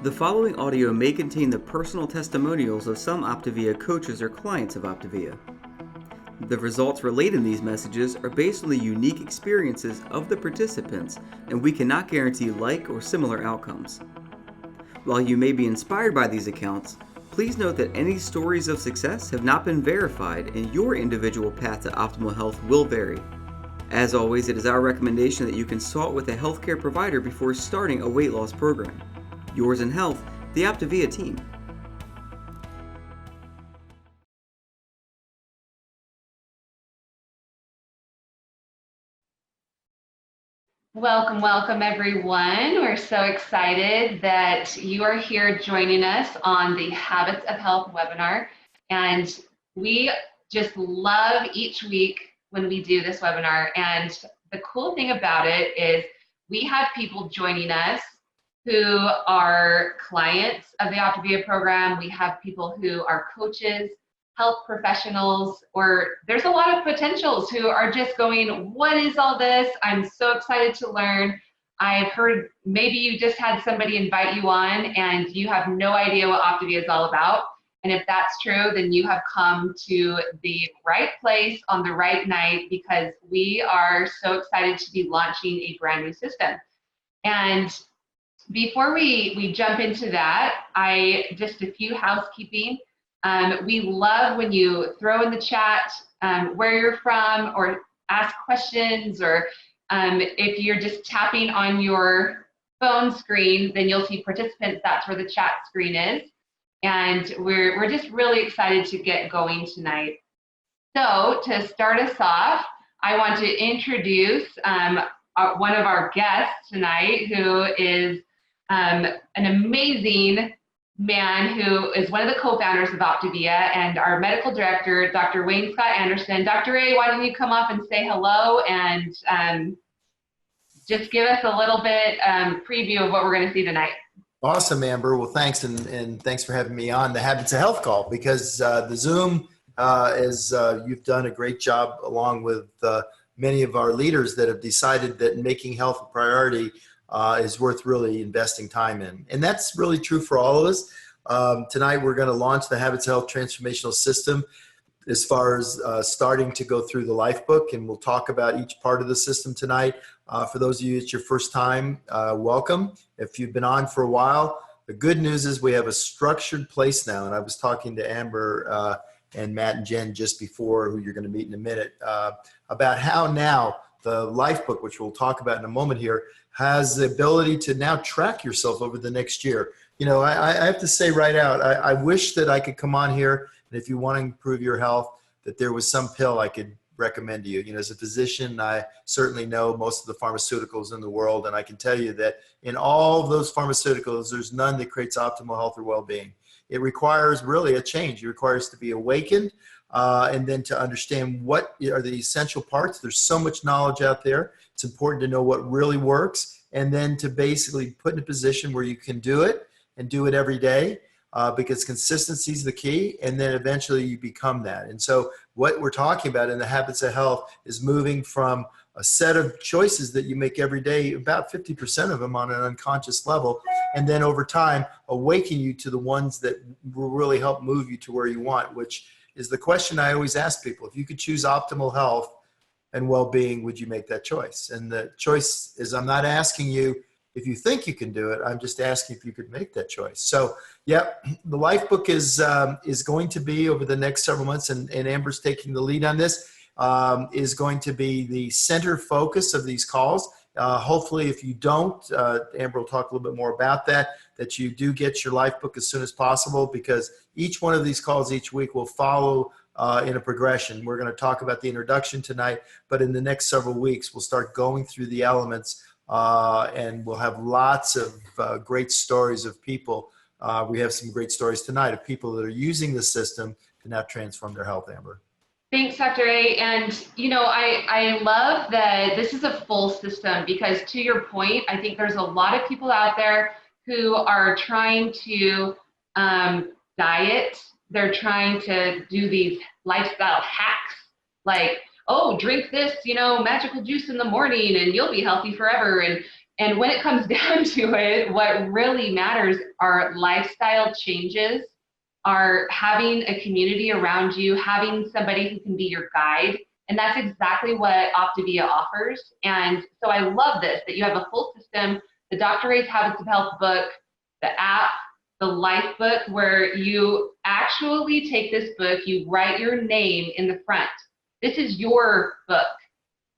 The following audio may contain the personal testimonials of some OPTAVIA coaches or clients of OPTAVIA. The results relayed in these messages are based on the unique experiences of the participants, and we cannot guarantee like or similar outcomes. While you may be inspired by these accounts, please note that any stories of success have not been verified and your individual path to optimal health will vary. As always, it is our recommendation that you consult with a healthcare provider before starting a weight loss program. Yours in health, the OPTAVIA team. Welcome everyone. We're so excited that you are here joining us on the Habits of Health webinar. And we just love each week when we do this webinar. And the cool thing about it is we have people joining us who are clients of the OPTAVIA program. We have people who are coaches, health professionals, or there's a lot of potentials who are just going, what is all this? I'm so excited to learn. I've heard maybe you just had somebody invite you on and you have no idea what OPTAVIA is all about. And if that's true, then you have come to the right place on the right night, because we are so excited to be launching a brand new system. And before we jump into that, just a few housekeeping. We love when you throw in the chat where you're from, or ask questions, or if you're just tapping on your phone screen, then you'll see participants. That's where the chat screen is. And we're just really excited to get going tonight. So to start us off, I want to introduce one of our guests tonight, who is an amazing man who is one of the co-founders of OPTAVIA, and our medical director, Dr. Wayne Scott Anderson. Dr. Ray, why don't you come up and say hello and just give us a little bit preview of what we're going to see tonight. Awesome, Amber. Well, thanks, and thanks for having me on the Habits of Health call, because the Zoom is you've done a great job, along with many of our leaders that have decided that making health a priority is worth really investing time in. And that's really true for all of us. Tonight, we're going to launch the Habits of Health Transformational System as far as starting to go through the life book, and we'll talk about each part of the system tonight. For those of you, it's your first time, welcome. If you've been on for a while, the good news is we have a structured place now. And I was talking to Amber and Matt and Jen just before, who you're going to meet in a minute, about how now the life book, which we'll talk about in a moment here, has the ability to now track yourself over the next year. You know, I have to say right out, I wish that I could come on here, and if you want to improve your health, that there was some pill I could recommend to you. You know, as a physician, I certainly know most of the pharmaceuticals in the world, and I can tell you that in all of those pharmaceuticals, there's none that creates optimal health or well-being. It requires really a change. It requires to be awakened, and then to understand what are the essential parts. There's so much knowledge out there. It's important to know what really works, and then to basically put in a position where you can do it and do it every day, because consistency is the key, and then eventually you become that. And so what we're talking about in the Habits of Health is moving from a set of choices that you make every day, about 50% of them on an unconscious level, and then over time awaken you to the ones that will really help move you to where you want, which is the question I always ask people. If you could choose optimal health and well-being, would you make that choice? And the choice is, I'm not asking you if you think you can do it, I'm just asking if you could make that choice. So yeah, the life book is going to be over the next several months, and Amber's taking the lead on this, is going to be the center focus of these calls. Hopefully, if you don't, Amber will talk a little bit more about that you do get your life book as soon as possible, because each one of these calls each week will follow in a progression. We're going to talk about the introduction tonight, but in the next several weeks, we'll start going through the elements, and we'll have lots of great stories of people. We have some great stories tonight of people that are using the system to now transform their health, Amber. Thanks, Dr. A. And, you know, I love that this is a full system, because to your point, I think there's a lot of people out there who are trying to diet. They're trying to do these lifestyle hacks, like, oh, drink this, you know, magical juice in the morning and you'll be healthy forever. And And when it comes down to it, what really matters are lifestyle changes, are having a community around you, having somebody who can be your guide. And that's exactly what OPTAVIA offers. And so I love this, that you have a full system, the Dr. A's Habits of Health book, the app, the life book, where you actually take this book, you write your name in the front. This is your book.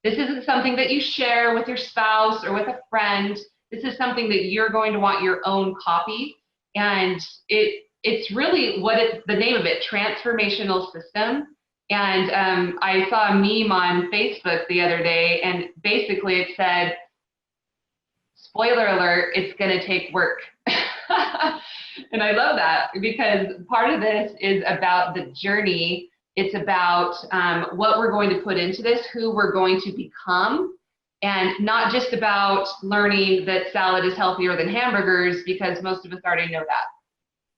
This isn't something that you share with your spouse or with a friend. This is something that you're going to want your own copy. And it's really the name of it, Transformational System. And I saw a meme on Facebook the other day, and basically it said, spoiler alert, it's going to take work. And I love that, because part of this is about the journey. It's about what we're going to put into this, who we're going to become, and not just about learning that salad is healthier than hamburgers, because most of us already know that.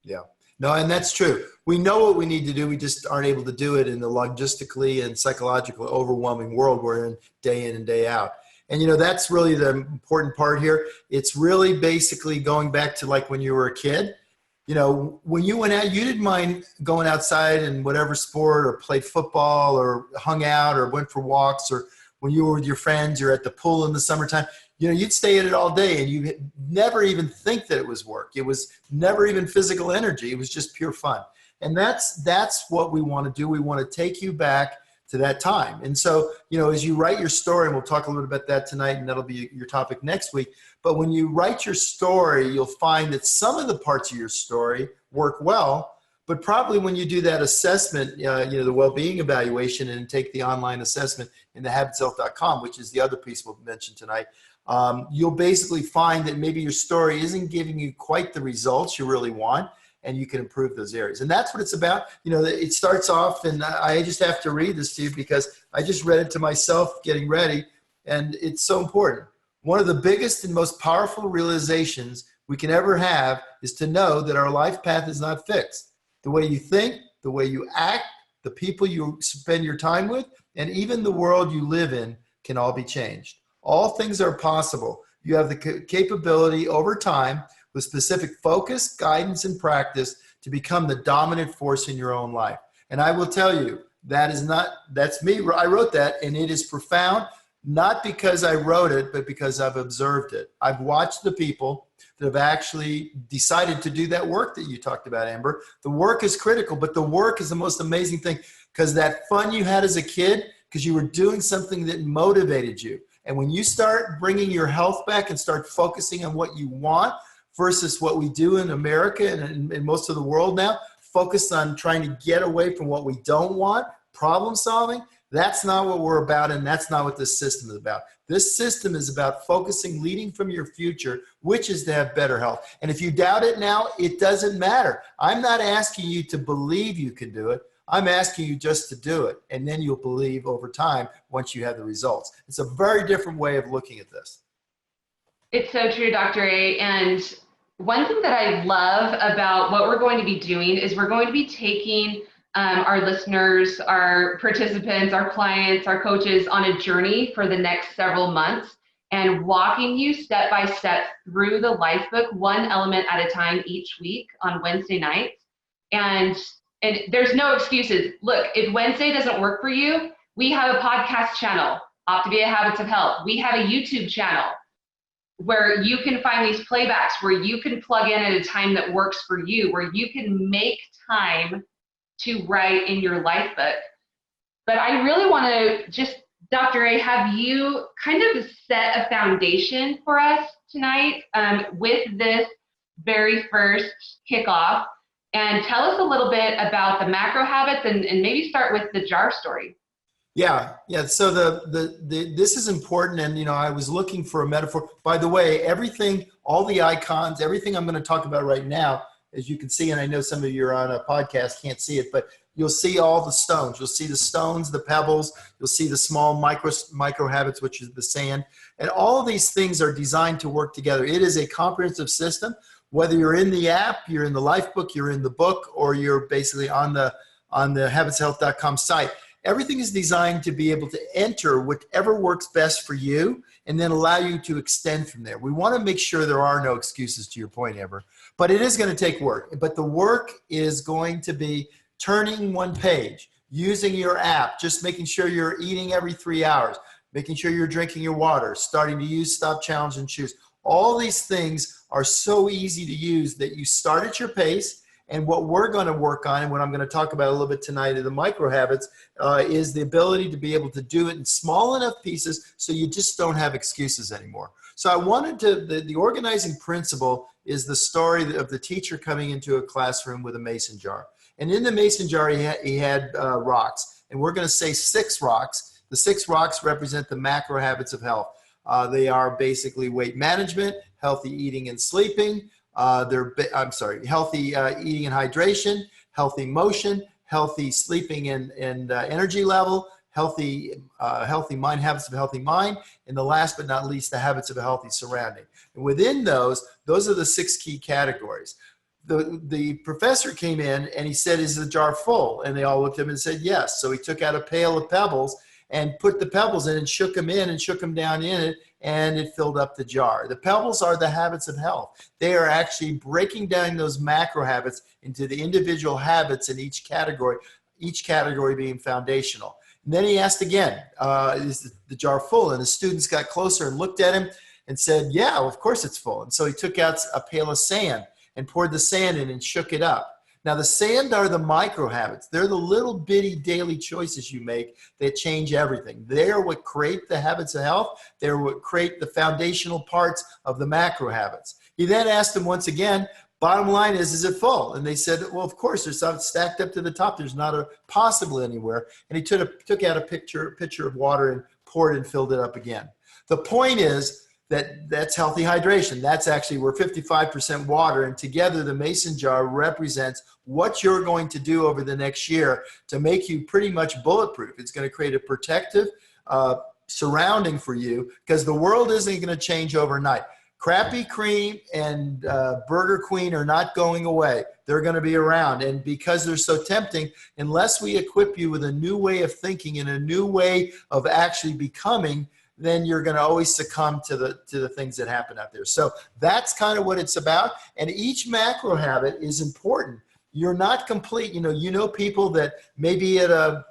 Yeah. No, and that's true. We know what we need to do. We just aren't able to do it in the logistically and psychologically overwhelming world we're in and day out. And, that's really the important part here. It's really basically going back to like when you were a kid. When you went out, you didn't mind going outside in whatever sport, or played football, or hung out, or went for walks, or when you were with your friends, you're at the pool in the summertime. You'd stay in it all day, and you never even think that it was work. It was never even physical energy. It was just pure fun. And that's what we want to do. We want to take you back to that time. And so, as you write your story, and we'll talk a little bit about that tonight, and that'll be your topic next week. But when you write your story, you'll find that some of the parts of your story work well, but probably when you do that assessment, the well-being evaluation, and take the online assessment in thehabitshealth.com, which is the other piece we'll mention tonight, you'll basically find that maybe your story isn't giving you quite the results you really want, and you can improve those areas. And that's what it's about. It starts off, and I just have to read this to you because I just read it to myself getting ready, and it's so important. One of the biggest and most powerful realizations we can ever have is to know that our life path is not fixed. The way you think, the way you act, the people you spend your time with, and even the world you live in can all be changed. All things are possible. You have the capability over time, with specific focus, guidance, and practice, to become the dominant force in your own life. And I will tell you, that's me. I wrote that, and it is profound, not because I wrote it, but because I've observed it. I've watched the people that have actually decided to do that work that you talked about, Amber. The work is critical, but the work is the most amazing thing, because that fun you had as a kid, because you were doing something that motivated you. And when you start bringing your health back and start focusing on what you want, versus what we do in America and in most of the world now, focused on trying to get away from what we don't want, problem solving, that's not what we're about, and that's not what this system is about. This system is about focusing, leading from your future, which is to have better health. And if you doubt it now, it doesn't matter. I'm not asking you to believe you can do it. I'm asking you just to do it, and then you'll believe over time once you have the results. It's a very different way of looking at this. It's so true, Dr. A. And one thing that I love about what we're going to be doing is we're going to be taking our listeners, our participants, our clients, our coaches on a journey for the next several months, and walking you step by step through the life book, one element at a time each week on Wednesday nights. And there's no excuses. Look, if Wednesday doesn't work for you, we have a podcast channel, OPTAVIA Habits of Health. We have a YouTube channel where you can find these playbacks, where you can plug in at a time that works for you, where you can make time to write in your life book. But I really want to just, Dr. A, have you kind of set a foundation for us tonight with this very first kickoff, and tell us a little bit about the macro habits, and maybe start with the jar story. Yeah. So this is important, and I was looking for a metaphor. By the way, everything, all the icons, everything I'm going to talk about right now, as you can see, and I know some of you are on a podcast can't see it, but you'll see all the stones. You'll see the stones, the pebbles. You'll see the small micro habits, which is the sand, and all of these things are designed to work together. It is a comprehensive system. Whether you're in the app, you're in the life book, you're in the book, or you're basically on the habitshealth.com site. Everything is designed to be able to enter whatever works best for you and then allow you to extend from there. We want to make sure there are no excuses, to your point, Amber, but it is going to take work. But the work is going to be turning one page, using your app, just making sure you're eating every 3 hours, making sure you're drinking your water, starting to use Stop, Challenge, and Choose. All these things are so easy to use that you start at your pace. And what we're going to work on, and what I'm going to talk about a little bit tonight in the micro habits, is the ability to be able to do it in small enough pieces so you just don't have excuses anymore. So I wanted to, the organizing principle is the story of the teacher coming into a classroom with a mason jar. And in the mason jar, he had rocks. And we're going to say 6 rocks. The 6 rocks represent the macro habits of health. They are basically weight management, healthy eating and sleeping, healthy eating and hydration, healthy motion, healthy sleeping and energy level, healthy mind, habits of a healthy mind, and the last but not least, the habits of a healthy surrounding. And within those are the 6 key categories. The professor came in and he said, "Is the jar full?" And they all looked at him and said, "Yes." So he took out a pail of pebbles and put the pebbles in and shook them in and shook them down in it, and it filled up the jar. The pebbles are the habits of health. They are actually breaking down those macro habits into the individual habits in each category being foundational. And then he asked again, is the jar full? And the students got closer and looked at him and said, "Yeah, of course it's full." And so he took out a pail of sand and poured the sand in and shook it up. Now, the sand are the micro habits. They're the little bitty daily choices you make that change everything. They are what create the habits of health. They're what create the foundational parts of the macro habits. He then asked them once again, bottom line is it full? And they said, "Well, of course, there's something stacked up to the top. There's not a possible anywhere." And he took out a pitcher of water and poured and filled it up again. The point is, that's healthy hydration. That's actually, we're 55% water, and together the mason jar represents what you're going to do over the next year to make you pretty much bulletproof. It's going to create a protective surrounding for you, because the world isn't going to change overnight. Crappy Cream and Burger Queen are not going away. They're going to be around, and because they're so tempting, unless we equip you with a new way of thinking and a new way of actually becoming, then you're going to always succumb to the things that happen out there. So that's kind of what it's about. And each macro habit is important. You're not complete. You know people that may be at a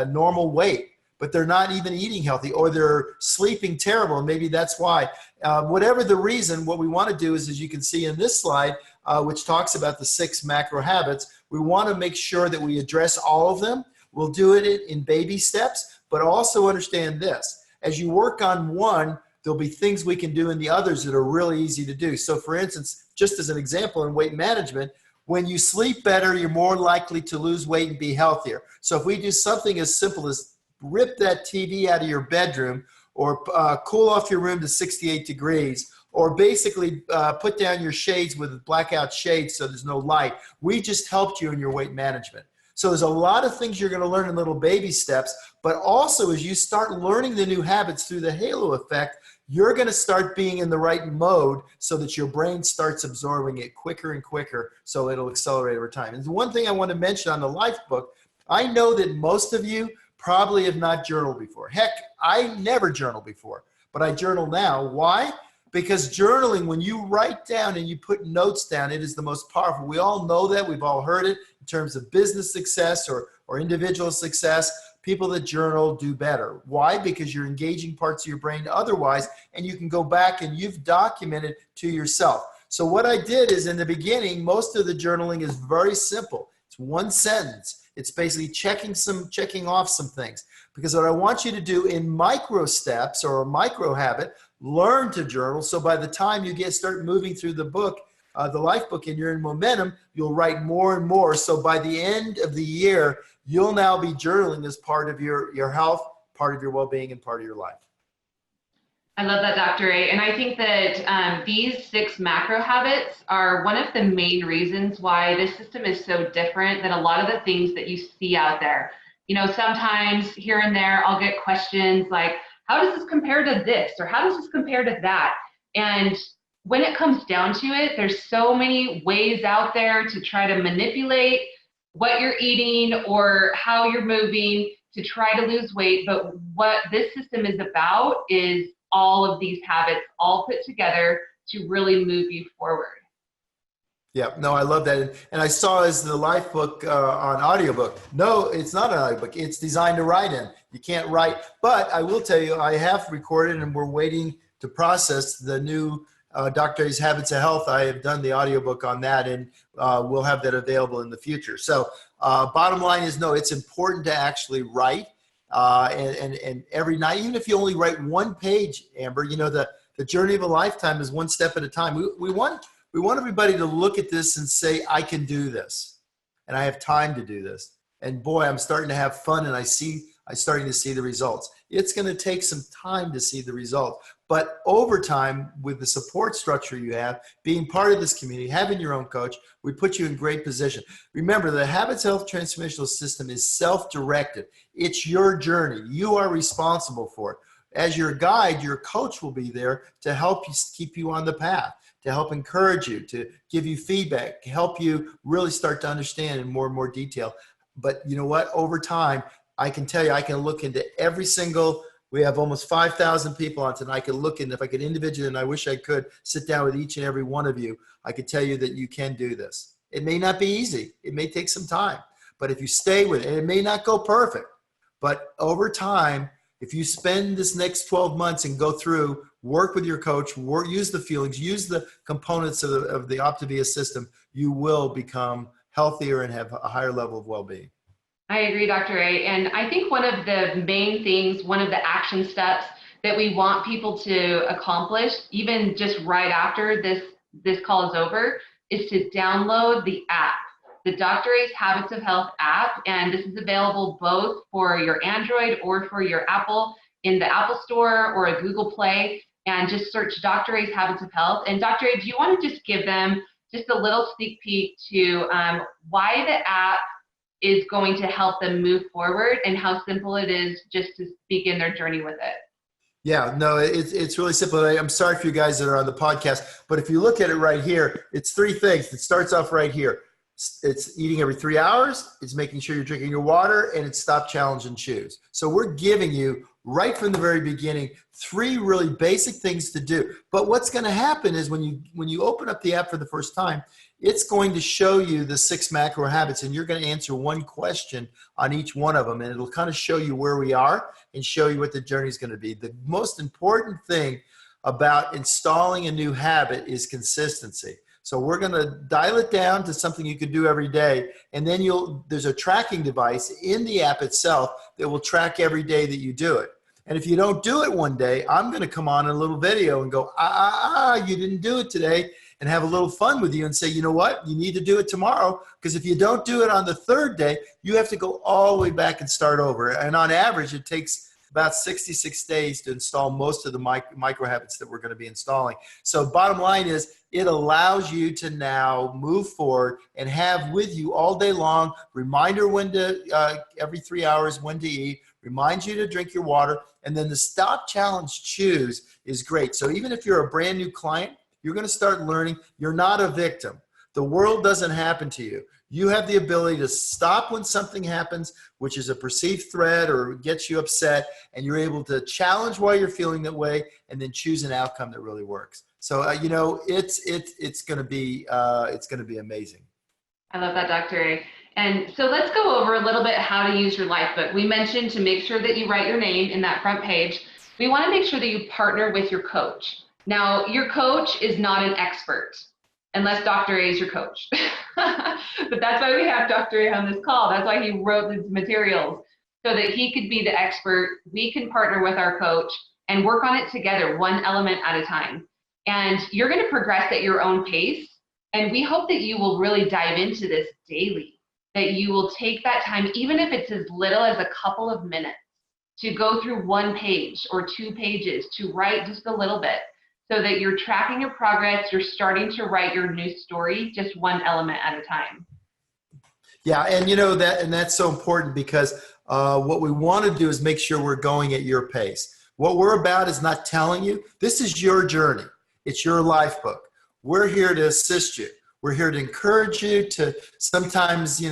normal weight, but they're not even eating healthy, or they're sleeping terrible. And maybe that's why. Whatever the reason, what we want to do is, as you can see in this slide, which talks about the 6 macro habits, we want to make sure that we address all of them. We'll do it in baby steps, but also understand this. As you work on one, there'll be things we can do in the others that are really easy to do. So for instance, just as an example in weight management, when you sleep better, you're more likely to lose weight and be healthier. So if we do something as simple as rip that TV out of your bedroom, or cool off your room to 68 degrees, or basically put down your shades with blackout shades so there's no light, we just helped you in your weight management. So there's a lot of things you're going to learn in little baby steps, but also as you start learning the new habits through the halo effect, you're going to start being in the right mode so that your brain starts absorbing it quicker and quicker, so it'll accelerate over time. And the one thing I want to mention on the Life book, I know that most of you probably have not journaled before. Heck, I never journaled before, but I journal now. Why? Because journaling, when you write down and you put notes down, it is the most powerful. We all know that. We've all heard it in terms of business success or individual success. People that journal do better. Why? Because you're engaging parts of your brain otherwise, and you can go back and you've documented to yourself. So what I did is, in the beginning, most of the journaling is very simple. It's one sentence. It's basically checking off some things. Because what I want you to do in micro steps or a micro habit, learn to journal. So by the time you start moving through the book, the Life book, and you're in momentum, you'll write more and more. So by the end of the year, you'll now be journaling as part of your health, part of your well-being, and part of your life. I love that, Dr. A. And I think that these 6 macro habits are one of the main reasons why this system is so different than a lot of the things that you see out there. Sometimes here and there, I'll get questions like, how does this compare to this? Or how does this compare to that? And when it comes down to it, there's so many ways out there to try to manipulate what you're eating or how you're moving to try to lose weight. But what this system is about is all of these habits all put together to really move you forward. Yeah, no, I love that. And I saw as the life book on audiobook. No, it's not an audiobook. It's designed to write in. You can't write. But I will tell you, I have recorded and we're waiting to process the new Dr. A's Habits of Health. I have done the audiobook on that, and we'll have that available in the future. So bottom line is, no, it's important to actually write. And every night, even if you only write one page, Amber, you know, the journey of a lifetime is one step at a time. We want everybody to look at this and say, I can do this, and I have time to do this. And boy, I'm starting to have fun, and I'm starting to see the results. It's going to take some time to see the results, but over time, with the support structure you have, being part of this community, having your own coach, we put you in great position. Remember, the Habits Health Transformational System is self-directed. It's your journey. You are responsible for it. As your guide, your coach will be there to help you, keep you on the path, to help encourage you, to give you feedback, to help you really start to understand in more and more detail. But you know what? Over time, I can tell you, I can look into every single, we have almost 5,000 people on tonight. I can look in, if I could individually, and I wish I could sit down with each and every one of you, I could tell you that you can do this. It may not be easy. It may take some time, but if you stay with it, and it may not go perfect, but over time, if you spend this next 12 months and go through, work with your coach, use the feelings, use the components of the OPTAVIA system, you will become healthier and have a higher level of well-being. I agree, Dr. A. And I think one of the main things, one of the action steps that we want people to accomplish, even just right after this call is over, is to download the app, the Dr. A's Habits of Health app. And this is available both for your Android or for your Apple in the Apple Store or a Google Play. And just search Dr. A's Habits of Health. And Dr. A, do you want to just give them just a little sneak peek to why the app is going to help them move forward and how simple it is just to begin their journey with it? Yeah, no, it's really simple. I'm sorry for you guys that are on the podcast, but if you look at it right here, it's three things. It starts off right here. It's eating every 3 hours. It's making sure you're drinking your water, and it's stop, challenge, and choose. So we're giving you right from the very beginning 3 really basic things to do. But what's going to happen is when you open up the app for the first time, it's going to show you the 6 macro habits, and you're going to answer one question on each one of them, and it'll kind of show you where we are and show you what the journey is going to be. The most important thing about installing a new habit is consistency. So we're going to dial it down to something you can do every day, and then there's a tracking device in the app itself that will track every day that you do it. And if you don't do it one day, I'm going to come on in a little video and go, you didn't do it today, and have a little fun with you and say, you know what, you need to do it tomorrow, because if you don't do it on the 3rd day, you have to go all the way back and start over. And on average, it takes about 66 days to install most of the micro habits that we're going to be installing. So bottom line is, it allows you to now move forward and have with you all day long, reminder when to, every 3 hours when to eat, reminds you to drink your water, and then the stop, challenge, choose is great. So even if you're a brand new client, you're going to start learning you're not a victim. The world doesn't happen to you. You have the ability to stop when something happens, which is a perceived threat or gets you upset, and you're able to challenge why you're feeling that way, and then choose an outcome that really works. So you know, it's going to be amazing. I love that, Dr. A. And so let's go over a little bit how to use your life book. We mentioned to make sure that you write your name in that front page. We want to make sure that you partner with your coach. Now, your coach is not an expert unless Dr. A is your coach. But that's why we have Dr. A on this call. That's why he wrote these materials, so that he could be the expert. We can partner with our coach and work on it together, one element at a time. And you're going to progress at your own pace. And we hope that you will really dive into this daily, that you will take that time, even if it's as little as a couple of minutes, to go through 1 page or 2 pages, to write just a little bit, so that you're tracking your progress, you're starting to write your new story, just one element at a time. Yeah, and you know that's so important, because what we want to do is make sure we're going at your pace. What we're about is not telling you, this is your journey. It's your life book. We're here to assist you. We're here to encourage you, to sometimes,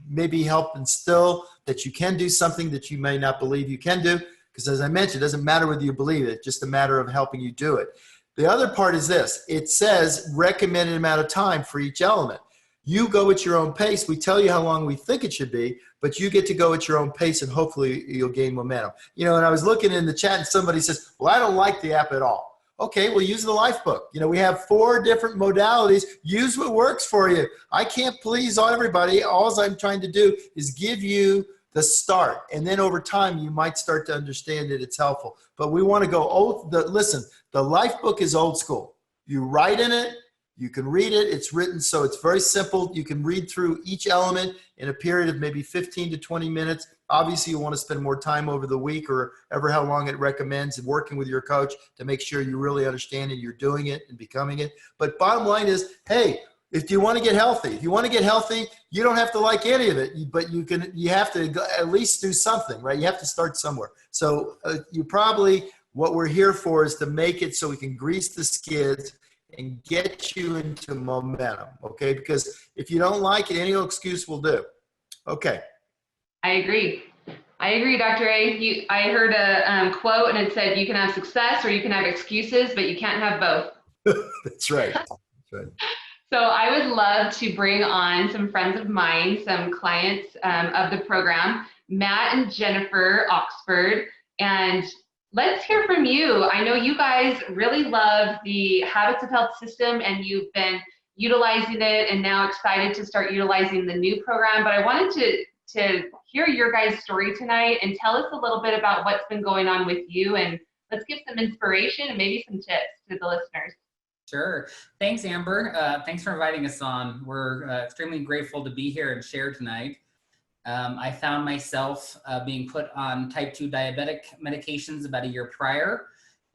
maybe help instill that you can do something that you may not believe you can do. Because as I mentioned, it doesn't matter whether you believe it, it's just a matter of helping you do it. The other part is this. It says recommended amount of time for each element. You go at your own pace. We tell you how long we think it should be, but you get to go at your own pace and hopefully you'll gain momentum. You know, and I was looking in the chat and somebody says, well, I don't like the app at all. Okay, well, use the life book. You know, we have 4 different modalities. Use what works for you. I can't please everybody. All I'm trying to do is give you the start. And then over time, you might start to understand that it's helpful. But we want to go, listen, the life book is old school. You write in it. You can read it. It's written, so it's very simple. You can read through each element in a period of maybe 15 to 20 minutes. Obviously, you want to spend more time over the week or ever how long it recommends and working with your coach to make sure you really understand and you're doing it and becoming it. But bottom line is, hey, if you want to get healthy, you don't have to like any of it, but you have to at least do something, right? You have to start somewhere. So what we're here for is to make it so we can grease the skids and get you into momentum, okay? Because if you don't like it, any excuse will do. Okay. I agree, Dr. A. I heard a quote and it said, you can have success or you can have excuses, but you can't have both. That's right. That's right. So I would love to bring on some friends of mine, some clients of the program, Matt and Jennifer Oxford, and let's hear from you. I know you guys really love the Habits of Health system and you've been utilizing it and now excited to start utilizing the new program, but I wanted to hear your guys' story tonight and tell us a little bit about what's been going on with you, and let's give some inspiration and maybe some tips to the listeners. Sure. Thanks, Amber. Thanks for inviting us on. We're extremely grateful to be here and share tonight. I found myself being put on type 2 diabetic medications about a year prior,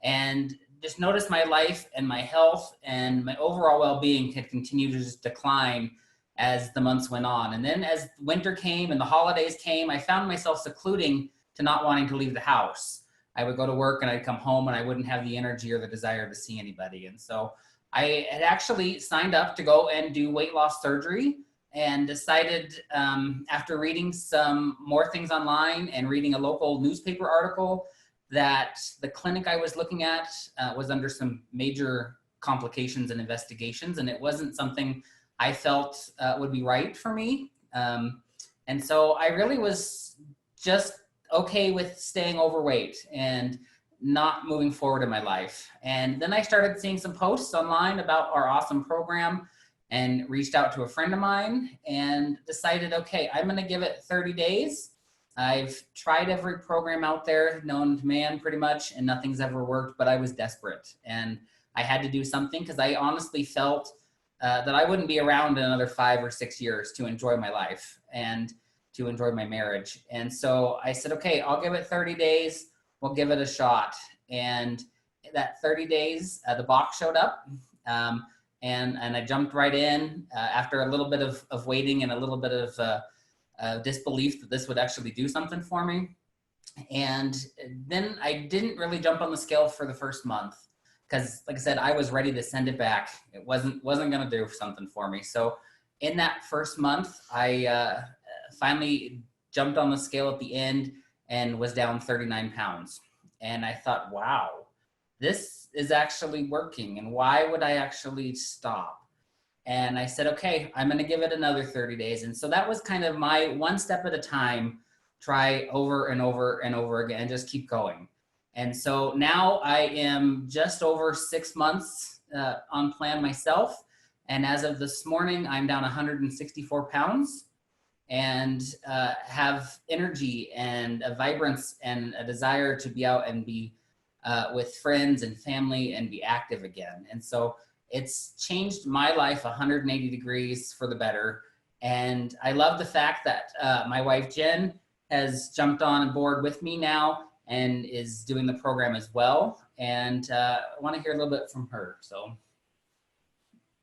and just noticed my life and my health and my overall well-being had continued to just decline as the months went on. And then as winter came and the holidays came, I found myself secluding to not wanting to leave the house. I would go to work and I'd come home and I wouldn't have the energy or the desire to see anybody. And so I had actually signed up to go and do weight loss surgery and decided after reading some more things online and reading a local newspaper article that the clinic I was looking at was under some major complications and investigations, and it wasn't something I felt would be right for me. And so I really was just okay with staying overweight and not moving forward in my life. And then I started seeing some posts online about our awesome program and reached out to a friend of mine and decided, okay, I'm going to give it 30 days. I've tried every program out there known to man pretty much, and nothing's ever worked, but I was desperate and I had to do something because I honestly felt that I wouldn't be around in another 5 or 6 years to enjoy my life and to enjoy my marriage. And so I said, okay, I'll give it 30 days. We'll give it a shot. And that 30 days, the box showed up and I jumped right in after a little bit of waiting and a little bit of disbelief that this would actually do something for me. And then I didn't really jump on the scale for the first month because, like I said, I was ready to send it back. It wasn't going to do something for me. So in that first month, I finally jumped on the scale at the end and was down 39 pounds. And I thought, wow, this is actually working. And why would I actually stop? And I said, okay, I'm going to give it another 30 days. And so that was kind of my one step at a time, try over and over and over again, and just keep going. And so now I am just over 6 months on plan myself. And as of this morning, I'm down 164 pounds and have energy and a vibrance and a desire to be out and be with friends and family and be active again. And so it's changed my life 180 degrees for the better. And I love the fact that my wife, Jen, has jumped on board with me now and is doing the program as well. And I want to hear a little bit from her. So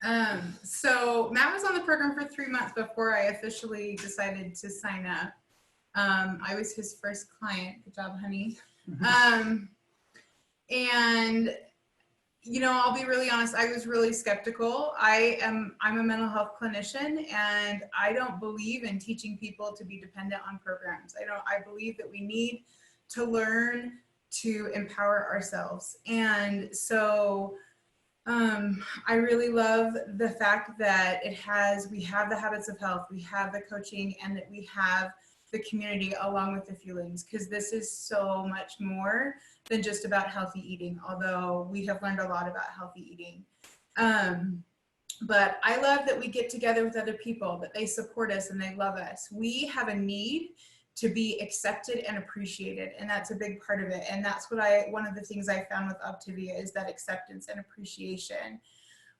Matt was on the program for 3 months before I officially decided to sign up. I was his first client. Good job, honey. And I'll be really honest. I was really skeptical. I'm a mental health clinician, and I don't believe in teaching people to be dependent on programs. I believe that we need to learn to empower ourselves. And so I really love the fact that we have the habits of health, we have the coaching, and that we have the community along with the feelings, because this is so much more than just about healthy eating, although we have learned a lot about healthy eating. But I love that we get together with other people, that they support us and they love us. We have a need to be accepted and appreciated, and that's a big part of it. And that's one of the things I found with OPTAVIA is that acceptance and appreciation.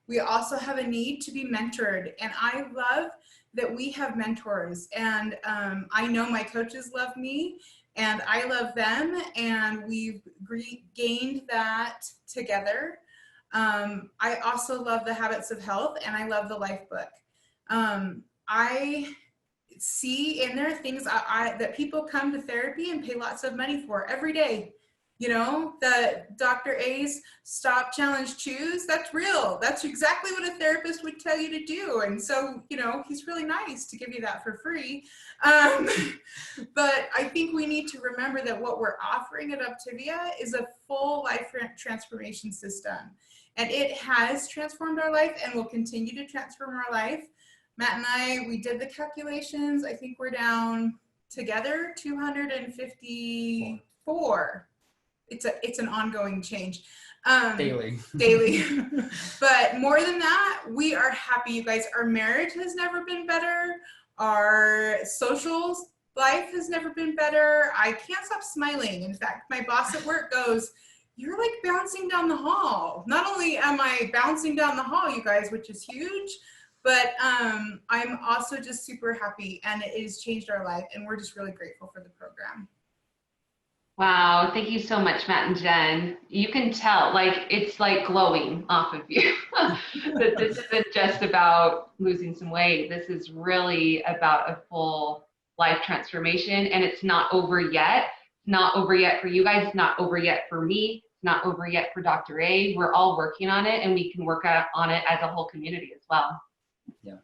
We also have a need to be mentored, and I love that we have mentors, and I know my coaches love me and I love them, and we've gained that together. I also love the habits of health, and I love the life book. I see in there things that people come to therapy and pay lots of money for every day. The Dr. A's stop, challenge, choose, that's real. That's exactly what a therapist would tell you to do. And so, he's really nice to give you that for free. But I think we need to remember that what we're offering at OPTAVIA is a full life transformation system. And it has transformed our life and will continue to transform our life. Matt and I, we did the calculations. I think we're down together 254. It's an ongoing change. Daily. But more than that, we are happy, you guys. Our marriage has never been better. Our social life has never been better. I can't stop smiling. In fact, my boss at work goes, "You're like bouncing down the hall." Not only am I bouncing down the hall, you guys, which is huge, but I'm also just super happy, and it has changed our life, and we're just really grateful for the program. Wow, thank you so much, Matt and Jen. You can tell, it's like glowing off of you. That this isn't just about losing some weight. This is really about a full life transformation, and it's not over yet. It's not over yet for you guys. It's not over yet for me. It's not over yet for Dr. A. We're all working on it, and we can work on it as a whole community as well. Yeah.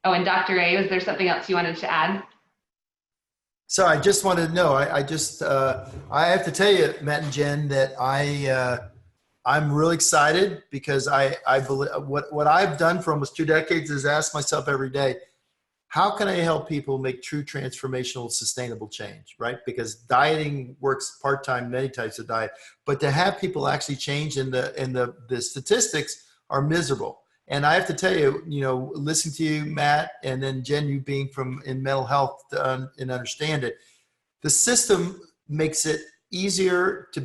Oh, and Dr. A, was there something else you wanted to add? So I just wanted to know, I have to tell you, Matt and Jen, that I'm really excited because I believe what I've done for almost 2 decades is ask myself every day, how can I help people make true transformational, sustainable change, right? Because dieting works part-time, many types of diet, but to have people actually change the statistics are miserable. And I have to tell you, listening to you, Matt, and then Jen, you being in mental health and understand it, the system makes it easier to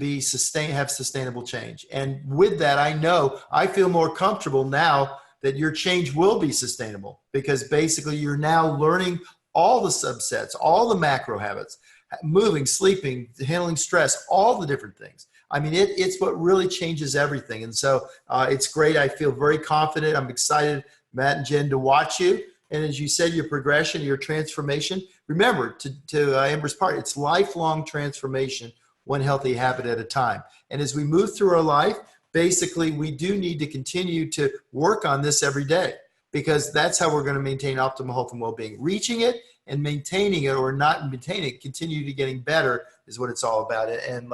have sustainable change. And with that, I feel more comfortable now that your change will be sustainable, because basically you're now learning all the subsets, all the macro habits, moving, sleeping, handling stress, all the different things. I mean, it's what really changes everything. And so it's great. I feel very confident. I'm excited, Matt and Jen, to watch you. And as you said, your progression, your transformation, remember to Amber's part, it's lifelong transformation, one healthy habit at a time. And as we move through our life, basically we do need to continue to work on this every day, because that's how we're going to maintain optimal health and well-being. Reaching it and maintaining it, or not maintaining it, continue to getting better is what it's all about. And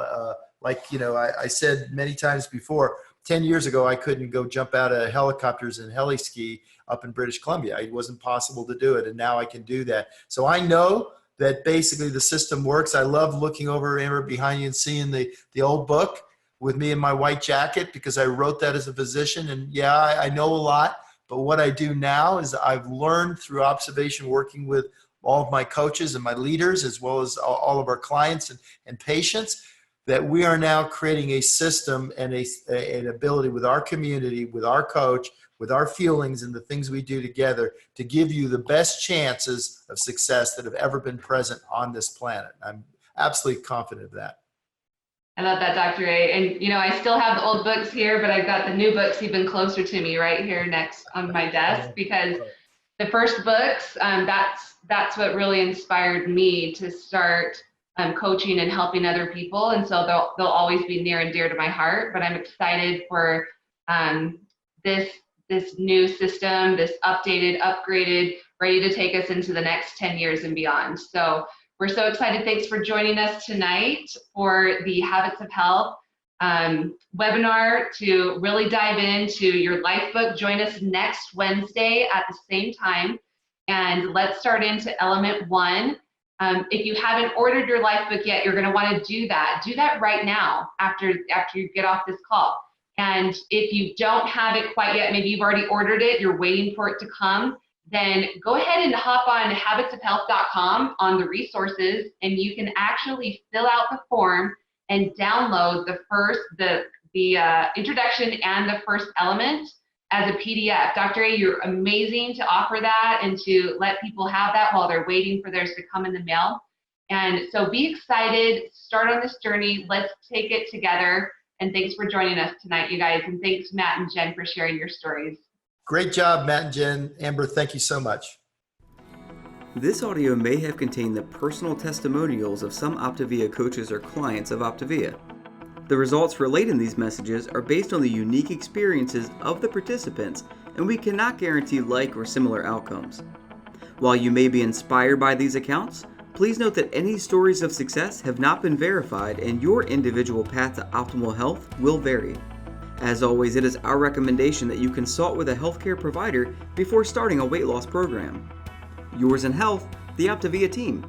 I said many times before, 10 years ago, I couldn't go jump out of helicopters and heli ski up in British Columbia. It wasn't possible to do it. And now I can do that. So I know that basically the system works. I love looking over, Amber, behind you and seeing the old book with me in my white jacket, because I wrote that as a physician. And yeah, I know a lot, but what I do now is I've learned through observation, working with all of my coaches and my leaders, as well as all of our clients and patients, that we are now creating a system and an ability with our community, with our coach, with our feelings and the things we do together to give you the best chances of success that have ever been present on this planet. I'm absolutely confident of that. I love that, Dr. A. And, I still have the old books here, but I've got the new books even closer to me right here next on my desk, because the first books, that's what really inspired me to start coaching and helping other people. And so they'll always be near and dear to my heart, but I'm excited for this new system, this updated, upgraded, ready to take us into the next 10 years and beyond. So we're so excited. Thanks for joining us tonight for the Habits of Health webinar to really dive into your life book. Join us next Wednesday at the same time, and let's start into element 1. If you haven't ordered your life book yet, you're going to want to do that. Do that right now after you get off this call. And if you don't have it quite yet, maybe you've already ordered it, you're waiting for it to come, then go ahead and hop on habitsofhealth.com on the resources, and you can actually fill out the form and download the introduction and the first element as a PDF. Dr. A, you're amazing to offer that and to let people have that while they're waiting for theirs to come in the mail. And so be excited, start on this journey, let's take it together. And thanks for joining us tonight, you guys. And thanks, Matt and Jen, for sharing your stories. Great job, Matt and Jen. Amber, thank you so much. This audio may have contained the personal testimonials of some OPTAVIA coaches or clients of OPTAVIA. The results relayed in these messages are based on the unique experiences of the participants, and we cannot guarantee like or similar outcomes. While you may be inspired by these accounts, please note that any stories of success have not been verified, and your individual path to optimal health will vary. As always, it is our recommendation that you consult with a healthcare provider before starting a weight loss program. Yours in health, the OPTAVIA team.